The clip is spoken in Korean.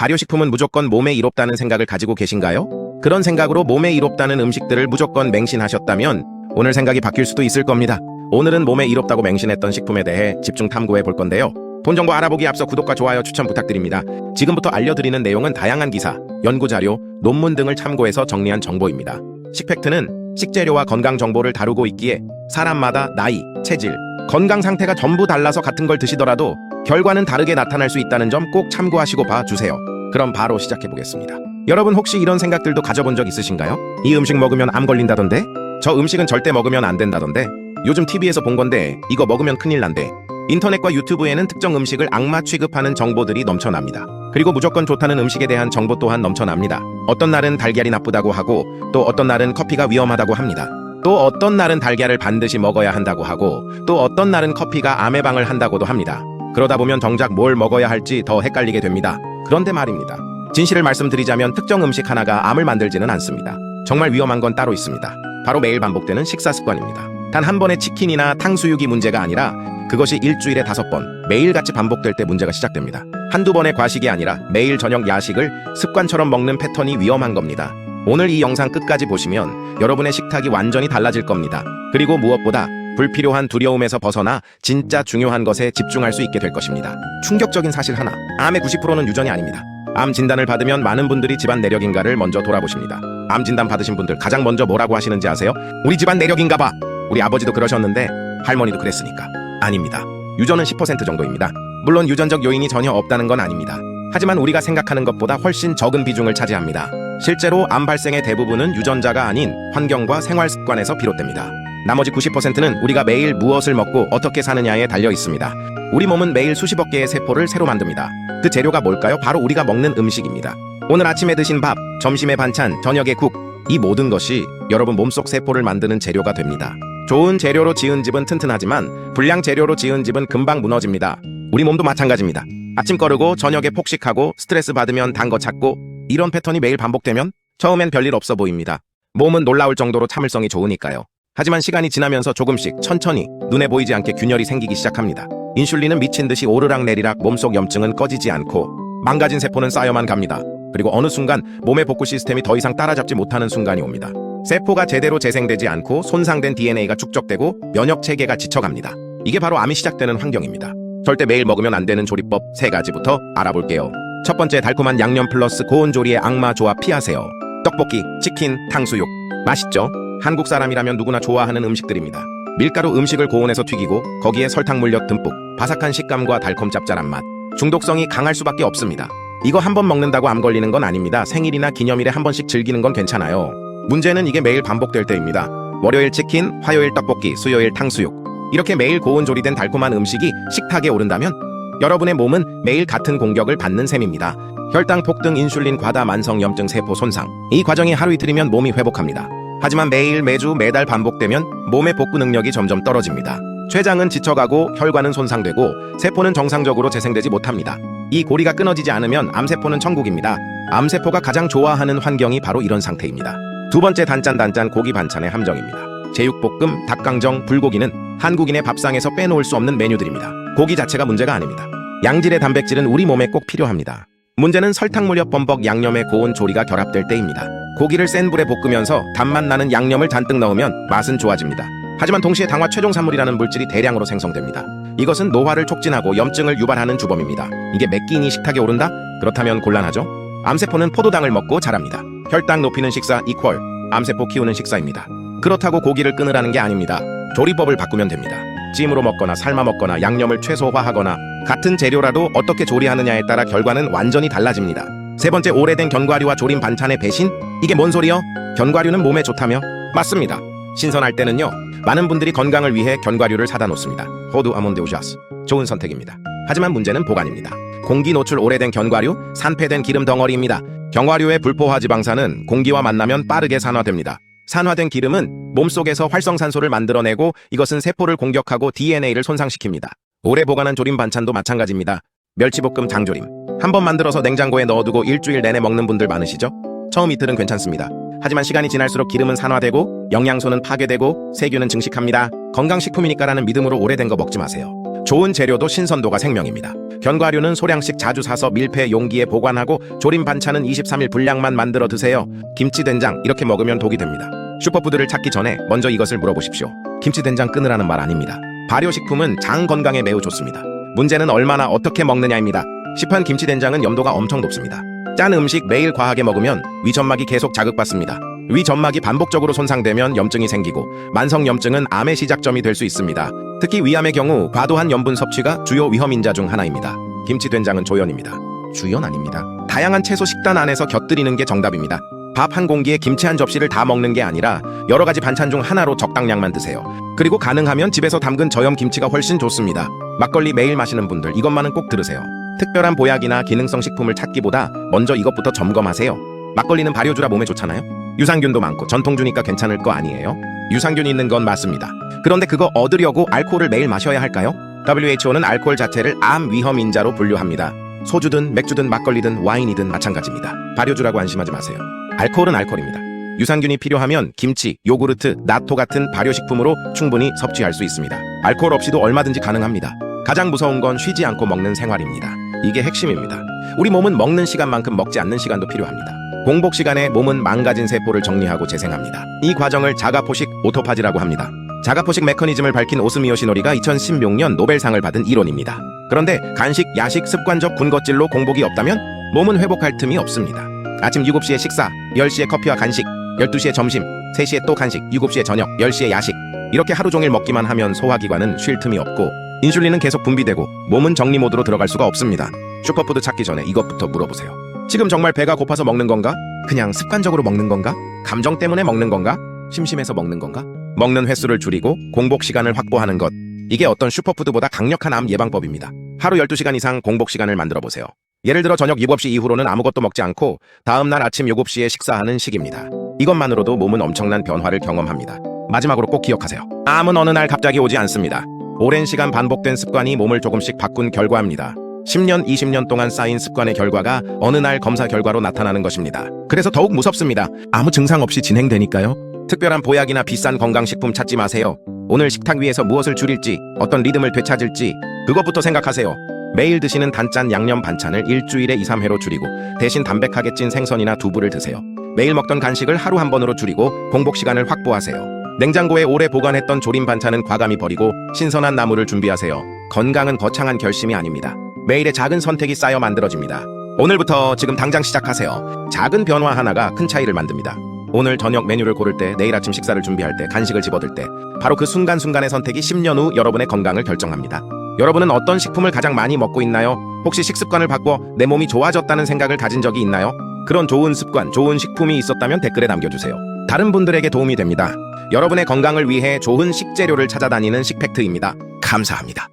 발효식품은 무조건 몸에 이롭다는 생각을 가지고 계신가요? 그런 생각으로 몸에 이롭다는 음식들을 무조건 맹신하셨다면 오늘 생각이 바뀔 수도 있을 겁니다. 오늘은 몸에 이롭다고 맹신했던 식품에 대해 집중 탐구해 볼 건데요. 본정보 알아보기 앞서 구독과 좋아요 추천 부탁드립니다. 지금부터 알려드리는 내용은 다양한 기사, 연구자료, 논문 등을 참고해서 정리한 정보입니다. 식팩트는 식재료와 건강 정보를 다루고 있기에 사람마다 나이, 체질, 건강 상태가 전부 달라서 같은 걸 드시더라도 결과는 다르게 나타날 수 있다는 점 꼭 참고하시고 봐주세요. 그럼 바로 시작해 보겠습니다. 여러분 혹시 이런 생각들도 가져본 적 있으신가요? 이 음식 먹으면 암 걸린다던데? 저 음식은 절대 먹으면 안 된다던데? 요즘 TV에서 본 건데 이거 먹으면 큰일 난대. 인터넷과 유튜브에는 특정 음식을 악마 취급하는 정보들이 넘쳐납니다. 그리고 무조건 좋다는 음식에 대한 정보 또한 넘쳐납니다. 어떤 날은 달걀이 나쁘다고 하고 또 어떤 날은 커피가 위험하다고 합니다. 또 어떤 날은 달걀을 반드시 먹어야 한다고 하고 또 어떤 날은 커피가 암의 방을 한다고도 합니다. 그러다 보면 정작 뭘 먹어야 할지 더 헷갈리게 됩니다. 그런데 말입니다. 진실을 말씀드리자면 특정 음식 하나가 암을 만들지는 않습니다. 정말 위험한 건 따로 있습니다. 바로 매일 반복되는 식사 습관입니다. 단 한 번의 치킨이나 탕수육이 문제가 아니라 그것이 일주일에 5번 매일같이 반복될 때 문제가 시작됩니다. 한두 번의 과식이 아니라 매일 저녁 야식을 습관처럼 먹는 패턴이 위험한 겁니다. 오늘 이 영상 끝까지 보시면 여러분의 식탁이 완전히 달라질 겁니다. 그리고 무엇보다 불필요한 두려움에서 벗어나 진짜 중요한 것에 집중할 수 있게 될 것입니다. 충격적인 사실 하나, 암의 90%는 유전이 아닙니다. 암 진단을 받으면 많은 분들이 집안 내력인가를 먼저 돌아보십니다. 암 진단 받으신 분들 가장 먼저 뭐라고 하시는지 아세요? 우리 집안 내력인가 봐. 우리 아버지도 그러셨는데 할머니도 그랬으니까. 아닙니다. 유전은 10% 정도입니다. 물론 유전적 요인이 전혀 없다는 건 아닙니다. 하지만 우리가 생각하는 것보다 훨씬 적은 비중을 차지합니다. 실제로 암 발생의 대부분은 유전자가 아닌 환경과 생활 습관에서 비롯됩니다. 나머지 90%는 우리가 매일 무엇을 먹고 어떻게 사느냐에 달려 있습니다. 우리 몸은 매일 수십억 개의 세포를 새로 만듭니다. 그 재료가 뭘까요? 바로 우리가 먹는 음식입니다. 오늘 아침에 드신 밥, 점심에 반찬, 저녁에 국, 이 모든 것이 여러분 몸속 세포를 만드는 재료가 됩니다. 좋은 재료로 지은 집은 튼튼하지만 불량 재료로 지은 집은 금방 무너집니다. 우리 몸도 마찬가지입니다. 아침 거르고 저녁에 폭식하고 스트레스 받으면 단 거 찾고 이런 패턴이 매일 반복되면 처음엔 별일 없어 보입니다. 몸은 놀라울 정도로 참을성이 좋으니까요. 하지만 시간이 지나면서 조금씩 천천히 눈에 보이지 않게 균열이 생기기 시작합니다. 인슐린은 미친 듯이 오르락내리락 몸속 염증은 꺼지지 않고 망가진 세포는 쌓여만 갑니다. 그리고 어느 순간 몸의 복구 시스템이 더 이상 따라잡지 못하는 순간이 옵니다. 세포가 제대로 재생되지 않고 손상된 DNA가 축적되고 면역체계가 지쳐갑니다. 이게 바로 암이 시작되는 환경입니다. 절대 매일 먹으면 안 되는 조리법 3가지부터 알아볼게요. 첫 번째, 달콤한 양념 플러스 고온 조리의 악마 조합 피하세요. 떡볶이, 치킨, 탕수육. 맛있죠? 한국 사람이라면 누구나 좋아하는 음식들입니다. 밀가루 음식을 고온에서 튀기고 거기에 설탕 물엿 듬뿍, 바삭한 식감과 달콤 짭짤한 맛. 중독성이 강할 수밖에 없습니다. 이거 한 번 먹는다고 암 걸리는 건 아닙니다. 생일이나 기념일에 한 번씩 즐기는 건 괜찮아요. 문제는 이게 매일 반복될 때입니다. 월요일 치킨, 화요일 떡볶이, 수요일 탕수육. 이렇게 매일 고온 조리된 달콤한 음식이 식탁에 오른다면 여러분의 몸은 매일 같은 공격을 받는 셈입니다. 혈당 폭등, 인슐린 과다, 만성염증, 세포 손상. 이 과정이 하루 이틀이면 몸이 회복합니다. 하지만 매일, 매주, 매달 반복되면 몸의 복구 능력이 점점 떨어집니다. 췌장은 지쳐가고 혈관은 손상되고 세포는 정상적으로 재생되지 못합니다. 이 고리가 끊어지지 않으면 암세포는 천국입니다. 암세포가 가장 좋아하는 환경이 바로 이런 상태입니다. 두 번째, 단짠 고기 반찬의 함정입니다. 제육볶음, 닭강정, 불고기는 한국인의 밥상에서 빼놓을 수 없는 메뉴들입니다. 고기 자체가 문제가 아닙니다. 양질의 단백질은 우리 몸에 꼭 필요합니다. 문제는 설탕 물엿 범벅 양념의 고온 조리가 결합될 때입니다. 고기를 센 불에 볶으면서 단맛 나는 양념을 잔뜩 넣으면 맛은 좋아집니다. 하지만 동시에 당화 최종산물이라는 물질이 대량으로 생성됩니다. 이것은 노화를 촉진하고 염증을 유발하는 주범입니다. 이게 몇 끼니 식탁에 오른다? 그렇다면 곤란하죠? 암세포는 포도당을 먹고 자랍니다. 혈당 높이는 식사 이퀄 암세포 키우는 식사입니다. 그렇다고 고기를 끊으라는 게 아닙니다. 조리법을 바꾸면 됩니다. 찜으로 먹거나 삶아 먹거나 양념을 최소화하거나 같은 재료라도 어떻게 조리하느냐에 따라 결과는 완전히 달라집니다. 세 번째, 오래된 견과류와 조림 반찬의 배신? 이게 뭔 소리요? 견과류는 몸에 좋다며? 맞습니다. 신선할 때는요. 많은 분들이 건강을 위해 견과류를 사다 놓습니다. 호두, 아몬드, 우자스. 좋은 선택입니다. 하지만 문제는 보관입니다. 공기 노출 오래된 견과류, 산패된 기름 덩어리입니다. 견과류의 불포화 지방산은 공기와 만나면 빠르게 산화됩니다. 산화된 기름은 몸속에서 활성산소를 만들어내고 이것은 세포를 공격하고 DNA를 손상시킵니다. 오래 보관한 조림 반찬도 마찬가지입니다. 멸치볶음, 장조림. 한번 만들어서 냉장고에 넣어두고 일주일 내내 먹는 분들 많으시죠? 처음 이틀은 괜찮습니다. 하지만 시간이 지날수록 기름은 산화되고 영양소는 파괴되고 세균은 증식합니다. 건강식품이니까라는 믿음으로 오래된 거 먹지 마세요. 좋은 재료도 신선도가 생명입니다. 견과류는 소량씩 자주 사서 밀폐 용기에 보관하고 조림 반찬은 23일 분량만 만들어 드세요. 김치 된장 이렇게 먹으면 독이 됩니다. 슈퍼푸드를 찾기 전에 먼저 이것을 물어보십시오. 김치 된장 끊으라는 말 아닙니다. 발효식품은 장 건강에 매우 좋습니다. 문제는 얼마나 어떻게 먹느냐입니다. 시판 김치 된장은 염도가 엄청 높습니다. 짠 음식 매일 과하게 먹으면 위점막이 계속 자극받습니다. 위점막이 반복적으로 손상되면 염증이 생기고 만성염증은 암의 시작점이 될 수 있습니다. 특히 위암의 경우 과도한 염분 섭취가 주요 위험인자 중 하나입니다. 김치 된장은 조연입니다. 주연 아닙니다. 다양한 채소 식단 안에서 곁들이는 게 정답입니다. 밥 한 공기에 김치 한 접시를 다 먹는 게 아니라 여러 가지 반찬 중 하나로 적당량만 드세요. 그리고 가능하면 집에서 담근 저염 김치가 훨씬 좋습니다. 막걸리 매일 마시는 분들 이것만은 꼭 들으세요. 특별한 보약이나 기능성 식품을 찾기보다 먼저 이것부터 점검하세요. 막걸리는 발효주라 몸에 좋잖아요. 유산균도 많고 전통주니까 괜찮을 거 아니에요? 유산균이 있는 건 맞습니다. 그런데 그거 얻으려고 알코올을 매일 마셔야 할까요? WHO는 알코올 자체를 암 위험인자로 분류합니다. 소주든 맥주든 막걸리든 와인이든 마찬가지입니다. 발효주라고 안심하지 마세요. 알코올은 알코올입니다. 유산균이 필요하면 김치, 요구르트, 나토 같은 발효식품으로 충분히 섭취할 수 있습니다. 알코올 없이도 얼마든지 가능합니다. 가장 무서운 건 쉬지 않고 먹는 생활입니다. 이게 핵심입니다. 우리 몸은 먹는 시간만큼 먹지 않는 시간도 필요합니다. 공복 시간에 몸은 망가진 세포를 정리하고 재생합니다. 이 과정을 자가포식 오토파지라고 합니다. 자가포식 메커니즘을 밝힌 오스미 요시노리가 2016년 노벨상을 받은 이론입니다. 그런데 간식, 야식, 습관적 군것질로 공복이 없다면 몸은 회복할 틈이 없습니다. 아침 7시에 식사, 10시에 커피와 간식, 12시에 점심, 3시에 또 간식, 7시에 저녁, 10시에 야식. 이렇게 하루 종일 먹기만 하면 소화기관은 쉴 틈이 없고 인슐린은 계속 분비되고 몸은 정리 모드로 들어갈 수가 없습니다. 슈퍼푸드 찾기 전에 이것부터 물어보세요. 지금 정말 배가 고파서 먹는 건가? 그냥 습관적으로 먹는 건가? 감정 때문에 먹는 건가? 심심해서 먹는 건가? 먹는 횟수를 줄이고 공복 시간을 확보하는 것. 이게 어떤 슈퍼푸드보다 강력한 암 예방법입니다. 하루 12시간 이상 공복 시간을 만들어 보세요. 예를 들어 저녁 7시 이후로는 아무것도 먹지 않고 다음날 아침 7시에 식사하는 식입니다. 이것만으로도 몸은 엄청난 변화를 경험합니다. 마지막으로 꼭 기억하세요. 암은 어느 날 갑자기 오지 않습니다. 오랜 시간 반복된 습관이 몸을 조금씩 바꾼 결과입니다. 10년, 20년 동안 쌓인 습관의 결과가 어느 날 검사 결과로 나타나는 것입니다. 그래서 더욱 무섭습니다. 아무 증상 없이 진행되니까요. 특별한 보약이나 비싼 건강식품 찾지 마세요. 오늘 식탁 위에서 무엇을 줄일지, 어떤 리듬을 되찾을지 그것부터 생각하세요. 매일 드시는 단짠 양념 반찬을 일주일에 2, 3회로 줄이고 대신 담백하게 찐 생선이나 두부를 드세요. 매일 먹던 간식을 하루 한 번으로 줄이고 공복 시간을 확보하세요. 냉장고에 오래 보관했던 조림 반찬은 과감히 버리고 신선한 나물을 준비하세요. 건강은 거창한 결심이 아닙니다. 매일의 작은 선택이 쌓여 만들어집니다. 오늘부터 지금 당장 시작하세요. 작은 변화 하나가 큰 차이를 만듭니다. 오늘 저녁 메뉴를 고를 때, 내일 아침 식사를 준비할 때, 간식을 집어들 때 바로 그 순간순간의 선택이 10년 후 여러분의 건강을 결정합니다. 여러분은 어떤 식품을 가장 많이 먹고 있나요? 혹시 식습관을 바꿔 내 몸이 좋아졌다는 생각을 가진 적이 있나요? 그런 좋은 습관, 좋은 식품이 있었다면 댓글에 남겨주세요. 다른 분들에게 도움이 됩니다. 여러분의 건강을 위해 좋은 식재료를 찾아다니는 식팩트입니다. 감사합니다.